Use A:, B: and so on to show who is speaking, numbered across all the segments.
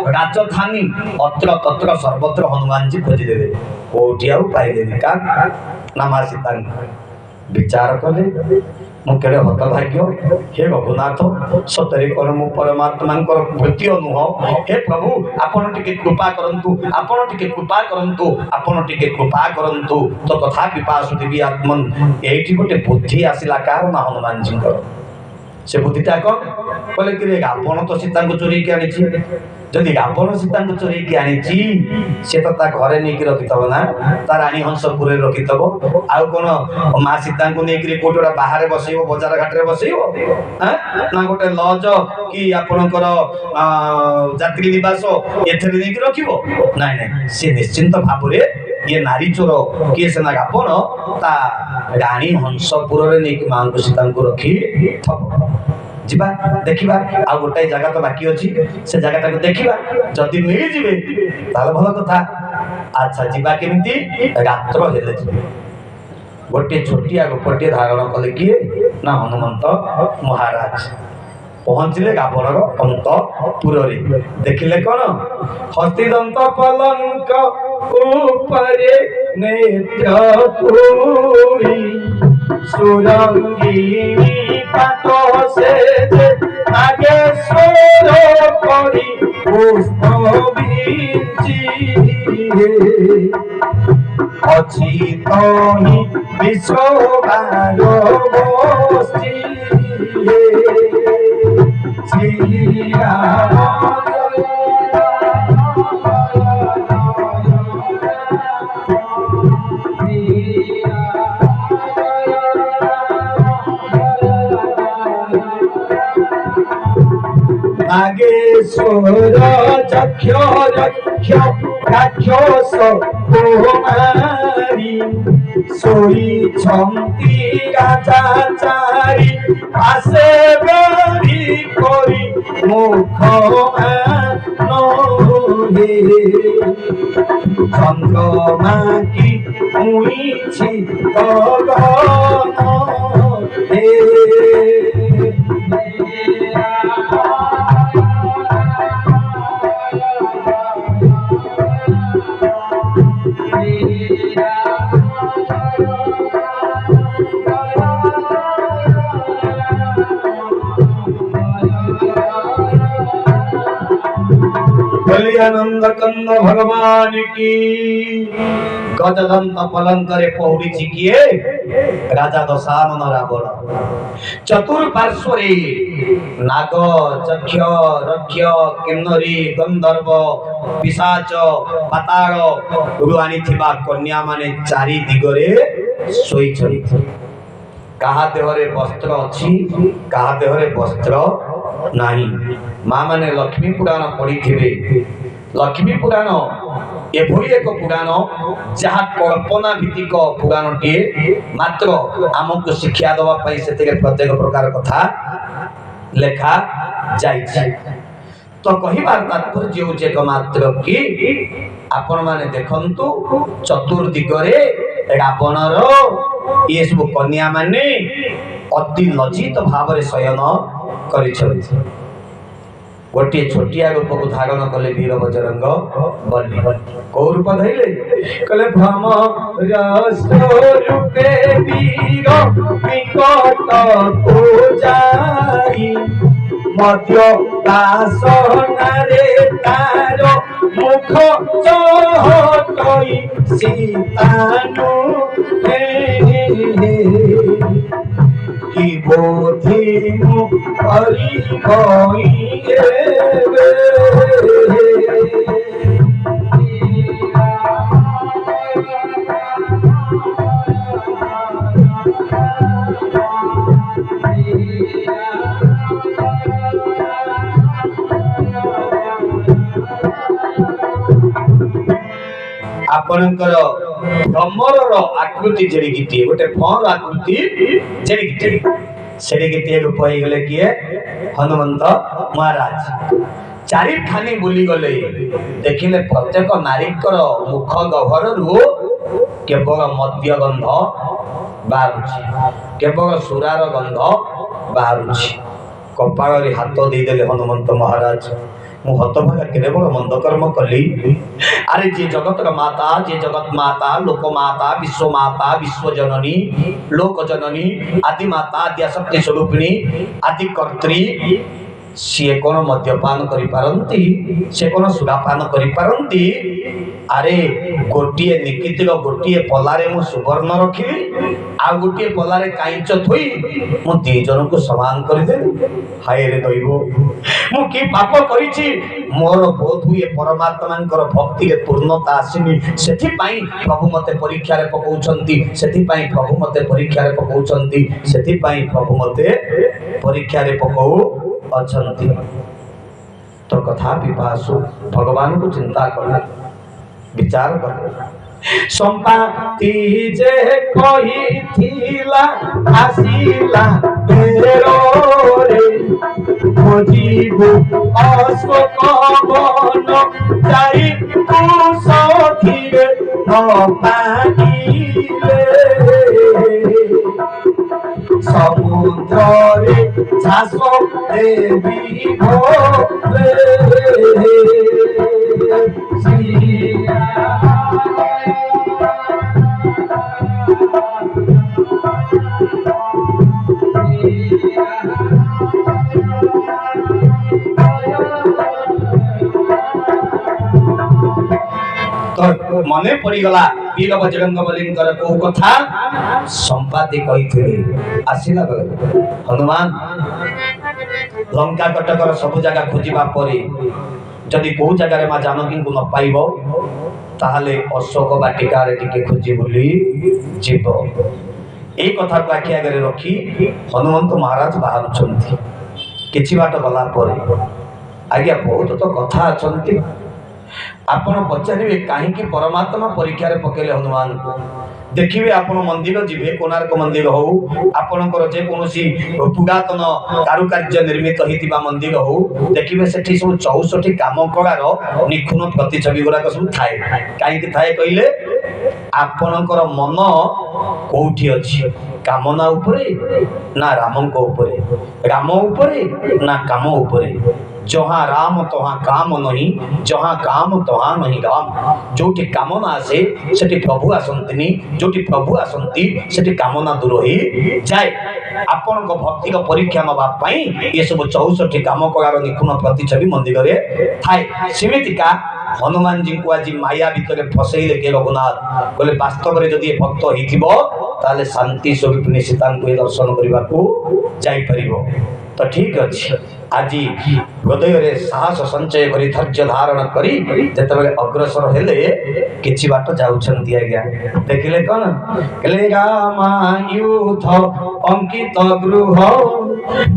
A: राजधानी अत्र तत्र सर्वत्र हनुमान जी खोजिदेवे कोठी आउ पाइले का नामा सीता विचार कले मुकेड़े हतभाग्य हे रघुनाथ सतरे कर मु परमात्मा भृत्य नुह हे प्रभु आपण टिके कृपा करंतु आपण टिके कृपा करंतु आपण टिके कृपा करंतु तो कथा विपासु देवी आत्मन एठी गोटे बुद्धि आसिला कारण हनुमान जी से बुद्धिटा कौन बोले कि रावण तो सीता को चोरी आनी जदि रावण सीता को चोरी आनी सी तो घरे नहीं रखिथब ना तार राणी हंसपुर रखिथब आउ कौन माँ सीता को नहीं कोट गोटा बाहर बसैब बजार घाट में बसैब ना गोटे लज कि आपणकर यात्री निवास एथरे नहीं रखिब ना सी निश्चिंत भाव ये नारी चोर किए सेना रावण ता राणी हंसपुर नहीं माँ को सीता को रखी जीवा देखिबा आ गोटाई जगह तो बाकी अछि से जगह को देखिबा जदि मिल जिवे ताले भल कथा अच्छा जीवा केमिति रात्र हेले जिवे गोटे छोटिया गोपटे धारण कले किए ना हनुमंत महाराज पहुंचले रावणर अंतपुर रे देखिले कौन हस्तिदंत पलंक ऊपरे नेत्र पूरी सुरंगी पाट से आगे सोर करी पुष्प बीची अछि तहि विश्वबार बसी श्री राम नागेश्वर चक्ष रक्ष राक्षस कुमारी सोई छंती राजा चारी आसे बेरी करी मुख नहे चंद्रमा की उइछि गगन हे आनंद कंद भगवान की गजदंत पलंकरे पहुड़ी किए राजा दशानन रावण चतुर्पार्श्वरे नाग चक्ष रक्ष किन्नरी गंधर्व पिशाच पाताल रुआनी थिबा कन्या माने चारि दिगरे सोई छथि कहा देहरे वस्त्र अछि कहा देहरे वस्त्र नहीं माँ माने लक्ष्मी पुराण पढ़ी थे लक्ष्मी पुराण एभली एक पुराण जहाँ कल्पना भित्तिक पुराण टे मात्र आमको शिक्षा दवाई से प्रत्येक प्रकार कथा लेखा जाइए तो कहिबार तात्पर्य होचे एकमात्र कि आपण माने देखंतु चतुर्दिगरे रावणर ये सब कन्या माने अति लज्जित भाव शयन कर गोटे छोटिया रूप को धारण कले वीर बजरंग बली कौ रूप धैले कले भ्रम रूपे वीर विकट को जाई मध्य दासनारे तार मुख चहटई सीतानु की बोधि हरि आपणकर भ्रमर आकृति जेड़िकी गोटे फल आकृति जेड़िकी सेड़िकी रूप हो गले किए हनुमंत महाराज चारि खानी बुली गले देखिले प्रत्येक नारीकर मुख गह्वर रु केवल मद्य गंध बाहर केवल सुरार गंध बाहर कपाल हाथ देदेले हनुमंत महाराज ମୁଁ ହତଭାଗା କେଡ଼େ ବଡ଼ ମନ୍ଦ କର୍ମ କଲି। ଆରେ ଯିଏ ଜଗତର ମାତା, ଯିଏ ଜଗତ ମାତା, ଲୋକ ମାତା, ବିଶ୍ୱ ମାତା, ବିଶ୍ୱ ଜନନୀ, ଲୋକ ଜନନୀ, ଆଦି ମାତା, ଆଦ୍ୟା ଶକ୍ତି ସ୍ୱରୂପିଣୀ, ଆଦି କର୍ତ୍ରୀ, ସିଏ କଣ ମଦ୍ୟପାନ କରିପାରନ୍ତି? ସେ କଣ ସୁରାପାନ କରିପାରନ୍ତି? ଆରେ ଗୋଟିଏ ନିକିତିର ଗୋଟିଏ ପଲାରେ ମୁଁ ସୁବର୍ଣ୍ଣ ରଖିଲି, ଆଉ ଗୋଟିଏ ପଲାରେ କାଇଁଚ ଥୋଇ ମୁଁ ଦି ଜଣଙ୍କୁ ସମାନ କରିଦେଲି। ହାୟରେ ଦୈବ, ମୁଁ କି ପାପ କରିଛି? ମୋର ବୋଧ ହୁଏ ପରମାତ୍ମାଙ୍କର ଭକ୍ତିରେ ପୂର୍ଣ୍ଣତା ଆସିନି, ସେଥିପାଇଁ ପ୍ରଭୁ ମତେ ପରୀକ୍ଷାରେ ପକଉଛନ୍ତି, ସେଥିପାଇଁ ପ୍ରଭୁ ମତେ ପରୀକ୍ଷାରେ ପକଉଛନ୍ତି, ସେଥିପାଇଁ ପ୍ରଭୁ ମତେ ପରୀକ୍ଷାରେ ପକଉ ଅଛନ୍ତି। ତୋ କଥା ପିପାସୁ ଭଗବାନଙ୍କୁ ଚିନ୍ତା କଲେ, ବିଚାର କଲେ। ସମ୍ପାତି ଯେ କହିଥିଲା ଆସିଲା ବେଳରେ, ଖୋଜିବୁ ଅଶୋକ ବନ ଯାଇ କୁଶଥିରେ ନ ପାଇଲେ, ସମୁଦ୍ରରେ ଚାଷ ଦେବି ଭୋଲେ, ମନେ ପଡ଼ିଗଲା ବୀର ବଜରଙ୍ଗ ବଲିଙ୍କର କୋଉ କଥା ସମ୍ପାତି କହିଥିଲେ। ଆସିଲା ବେଳେ ହନୁମାନ ଲଙ୍କା କଟକର ସବୁ ଜାଗା ଖୋଜିବା ପରେ ଯଦି କୋଉ ଜାଗାରେ ମା ଜାନକୀଙ୍କୁ ନ ପାଇବ, ତାହେଲେ ଅଶୋକ ବାଟିକାରେ ଟିକେ ଖୋଜି ବୁଲି ଯିବ। এই କଥାକୁ ଆଖି ଆଗରେ ରଖି ହନୁମନ୍ତ ମହାରାଜ ବାହାରୁଛନ୍ତି। କିଛି ବାଟ ଗଲା ପରେ, ଆଜ୍ଞା ବହୁତ ତ କଥା ଅଛନ୍ତି, ଆପଣ ପଚାରିବେ କାହିଁକି ପରମାତ୍ମା ପରୀକ୍ଷାରେ ପକେଇଲେ ହନୁମାନଙ୍କୁ? ଦେଖିବେ ଆପଣ ମନ୍ଦିର ଯିବେ, କୋଣାର୍କ ମନ୍ଦିର ହଉ, ଆପଣଙ୍କର ଯେକୌଣସି ପୁରାତନ କାରୁକାର୍ଯ୍ୟ ନିର୍ମିତ ହେଇଥିବା ମନ୍ଦିର ହଉ, ଦେଖିବେ ସେଠି ସବୁ 64 କାମକଳାର ନିଖୁଣ ପ୍ରତିଛବି ଗୁଡାକ ସବୁ ଥାଏ। କାହିଁକି ଥାଏ କହିଲେ? ଆପଣଙ୍କର ମନ କୋଉଠି ଅଛି? କାମନା ଉପରେ ନା ରାମଙ୍କ ଉପରେ? ରାମ ଉପରେ ନା କାମ ଉପରେ? जहाँ राम तहाँ काम नहीं, जहाँ काम तहाँ नहीं राम। जोटी कामना आसे सेठी प्रभु आसंतिनी, जोटी प्रभु आसंती सेठी कामना दूर ही जाए। आपण को भक्ति को परीक्षा नबा पई ये सब 64 काम करार निपुण प्रतिछवि मंदिर रे थाए। सेमितिका हनुमान जी को आज माया भीतर फसैले के रघुनाथ कहले वास्तव रे जदि भक्त हिथिबो ताले शांति स्वरूप सीता को दर्शन करने को जाई परिबो। तो ठीक अच्छे आज हृदय रे साहस संचय करी धैर्य धारण करी जेतबे अग्रसर हेले किछि बाट जाउछन्ती। आज्ञा देखिले कोन कहले रामायुध अंकित गृह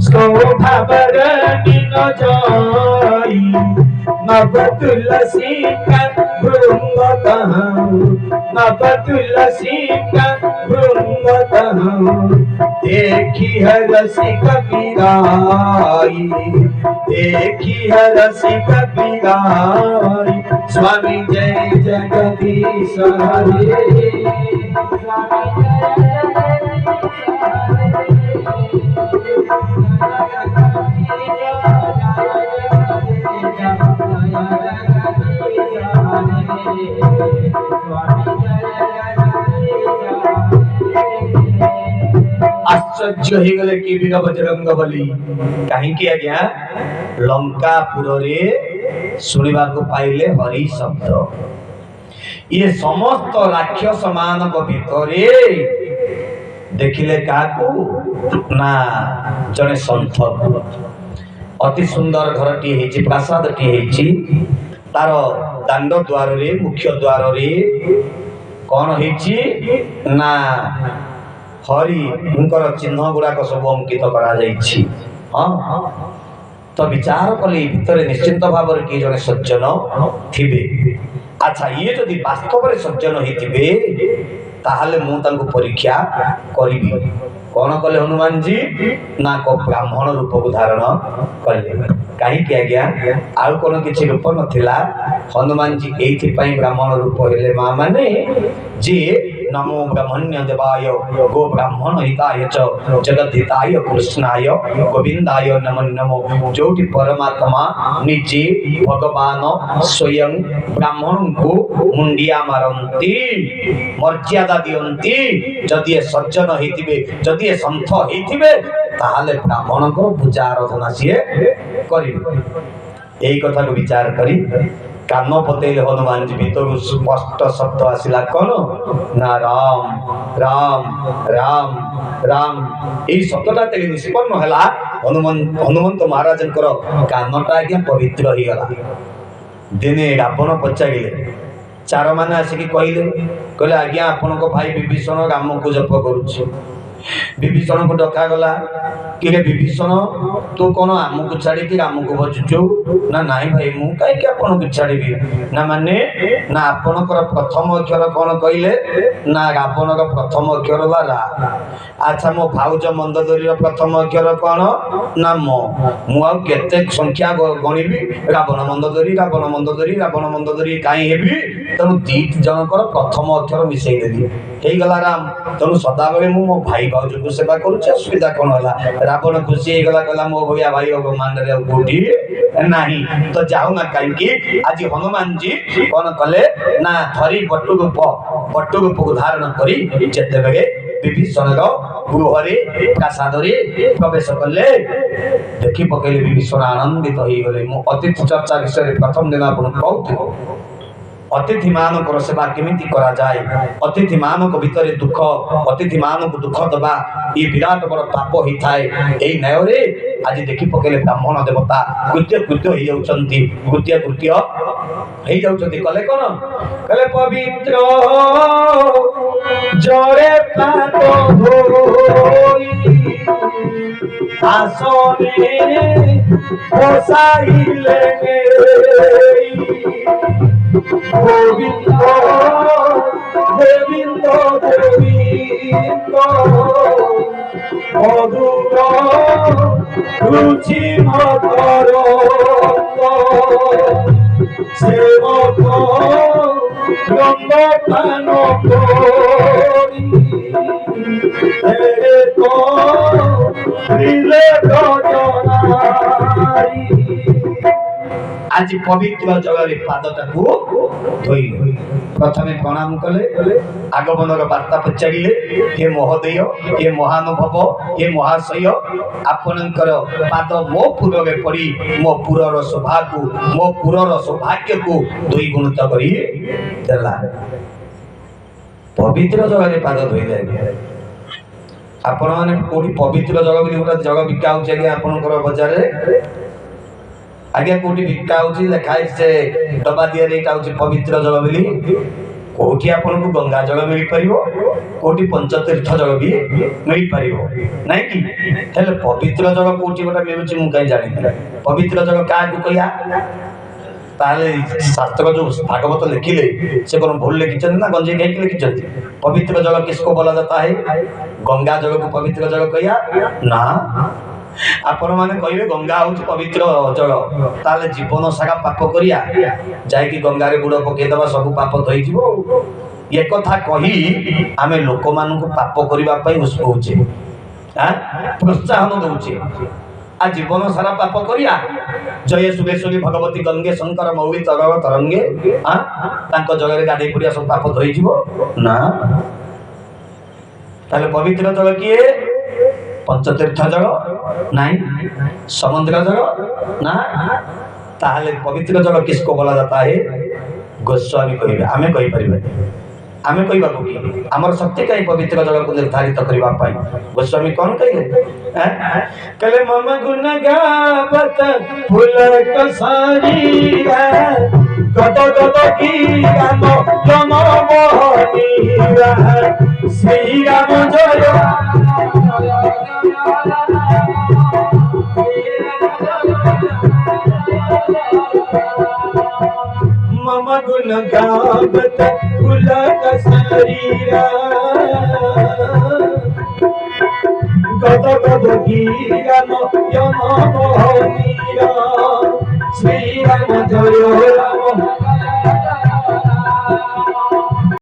A: शोभा बरनी न जाई, नव तुलसी का भृंग तहु, नव तुलसी का भृंग तहु, देखी हरसी कबीराई, देखी हरसी कबीराई। स्वामी जय जगदीश हरे, आश्चर्य हो गले कि वीर बजरंग बली कहीं आज्ञा लंकापुर रे शुणा पाइले हरि शब्द। ये समस्त राक्षस मान भितरे देखिले काकू ना जने सन्थ। अति सुंदर घरटी हेची, प्रासादटी हेची, तार दांड द्वार रे मुख्य द्वार रे कौन हेची ना हरि उनकर चिन्ह गुड़ाक सब अंकित करा जाइछि। हाँ तो विचार कले भितर निश्चिंत भाव किए जने सज्जन थिबे। अच्छा ये जदि वास्तव में सज्जन होइथिबे ताहले मु तांको परीक्षा करिबी। कौन कले हनुमान जी ना को ब्राह्मण रूप को धारण कले। कहीं आज्ञा आउ कौन किसी रूप नथिला, हनुमान जी एइथि पई ब्राह्मण रूप हेले मां माने जे नमो ब्रह्मण्य देवाय गो ब्राह्मण हिताय च जगत हिताय कृष्णाय गोविंदाय नमो नमो। जोटी परमात्मा निजे भगवान स्वयं ब्राह्मण को मुंडिया मारंती मर्यादा दियंती जदि सज्जन होइतिबे जदि संत होइतिबे ताहाले ब्राह्मण को पूजा आराधना सिए करिबे। एई कथा को विचार करी कान पतेले हनुमान जी भीतर स्पष्ट शब्द आसिला कौन ना राम राम राम राम। यही शब्दटा तेरे निष्पन्न है हनुमंत महाराज कानटा आज्ञा पवित्र हो गला। दिने रावण पचारे चार मैंने आसिक कहले आज्ञा आपण भाई विभीषण राम को जप करुच्छे। विभीषण को डका गला कि विभीषण तू कौन आम को छाड़ी राम को भजुचु ना नाई भाई मु कहीं आपन को छाड़ी ना माने ना आपणकर प्रथम अक्षर कौन कहले ना रावण प्रथम अक्षर ला रा। अच्छा मो भाउज मंदोदरी प्रथम अक्षर कौन ना मो मु केते संख्या गणिबी रावण मंदोदरी रावण मंदोदरी रावण मंदोदरी कहीं हेबी तेणु दी जनकर प्रथम अक्षर मिसई देली हो गला राम। तेणु सदाबले मु मो भाई भाउज को सेवा करुचे असुविधा कौन है। रावण खुशी हो गला कहला मो भैया भाई मान कोठी नहीं तो जाऊ ना कहीं आज हनुमान जी कौन कले ना धरी पट्टु रूप को धारण करी जेते बेगे विभीषण गृह प्रासाद प्रवेश कले देखी पकड़े विभीषण आनंदित हो गले। मु अतिथि चर्चा विषय प्रथम दिन आपन कहूथि अतिथि मानक सेवा केमिति करा जाए अतिथि मानक भितर दुख अतिथि मानक दुख दबा ये विराट बड़ पाप होता है। यही न्याय रे आज देखी पकेले ब्राह्मण देवता कृत्य कृत्य हो जाउछंती कृत्य कृत्य हो जाउछंती कले कोन कले पवित्र जरे पाप होई आसने ओसाइले गोविंद गोविंद गोविंद मधुर रुचि मकर सेवक रंग पान करी तो आज पवित्र जगह पादटा को धोइले प्रथमे प्रणाम कले आगमनर वार्ता पचारे हे महोदय हे महानुभव हे महाशय आपणकर पाद मो पुर में पड़ी मो पुरर शोभा को मो पुरर सौभाग्य को दुई गुणित करी देला। पवित्र जगह पाद धोइले आपण माने कोठी पवित्र जगह बोली गोटा जगह बिका होचे कि आपणकर बाजार रे आगे कोठी बिका होची लिखाई से डबा दिया रेट होची पवित्र जगह बोली कोठी आपन को गंगा जल मिल परिबो कोठी पंचतीर्थ जल भी मिल परिबो नहीं कि हेले पवित्र जगह कोठी गोटा मिलुची मु कहीं जानि पवित्र जगह का को कहिया ताले शास्त्र जो भागवत लिखिले से कोन भूल लिखिछन ना गंजे कहि लिखिछन। पवित्र जगह किसको बोला जाता है गंगा जगह को पवित्र जगह कहिया ना आपण माने कहिबे गंगा होची पवित्र जल ताले जीवन सारा पाप करिया जाय कि गंगा रे बुड़ पके दबा सब पाप धोई जीवो ये कथा कही आमे लोक मान को पाप करिबा पई उसकोचे हां प्रोत्साहन दउचे आ जीवन सारा पाप करिया जय सुरेश्वरी भगवती गंगे शंकर मौली तरंग तरंगे हां तांको जगह रे गाधे पुरिया सब पाप धोई जीवो ना। ताले पवित्र जल किए पंचतीर्थ जल नहीं समुद्र जल ना ताहले पवित्र जल किसको बोला जाता है गोस्वामी कहिबे आमे कहि परिबे आमे कहिबा को कि हमर शक्ति कहीं पवित्र जल को निर्धारित करबा पाई गोस्वामी कौन कहिले कले मम गुण गावत फूल कसारी गद गद की गान जन मोहनी श्री राम जय मम गुण गावत फूल कसारीरा गद गद की गान जन मोहनी